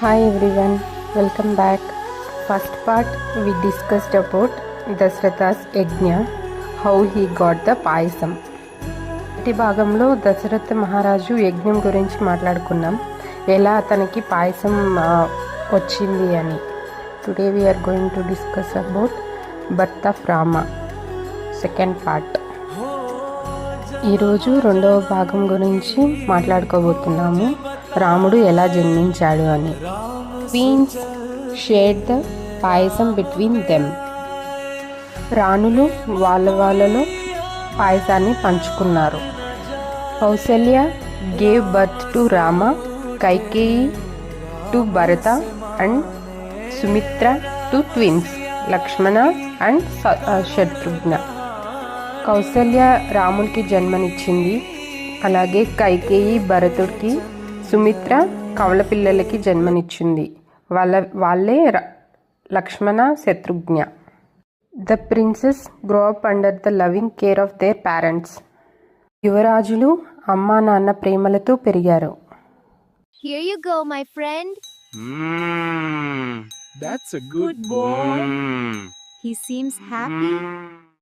Hi everyone, welcome back. First part we discussed about Dasratha's Yajna, how he got the payasam. ఈ భాగంలో దశరథ మహారాజు యజ్ఞం గురించి మాట్లాడుకున్నాం, ఎలా అతనికి పాయసం వచ్చింది అని. Today we are going to discuss about birth of Rama, second part. ఈరోజు రెండవ భాగం గురించి మాట్లాడుకోబోతున్నాము, రాముడు ఎలా జన్మించాడు అని. Queens shared the payasam between them. రాణులు వాళ్ళలో పాయసాన్ని పంచుకున్నారు. Kausalya gave birth to Rama, Kaikeyi to Bharata and Sumitra to twins Lakshmana and Shatrughna. Kausalya రాముడికి జన్మనిచ్చింది, అలాగే కైకేయి భరతుడికి, సుమిత్ర కవల పిల్లలకి జన్మనిచ్చింది. వాళ్ళే Lakshmana Shatrughna. The princes grow up under the loving care of their parents. యువరాజులు అమ్మా నాన్న ప్రేమలతో పెరిగారు. Here you go, my friend. That's a good boy. He seems happy.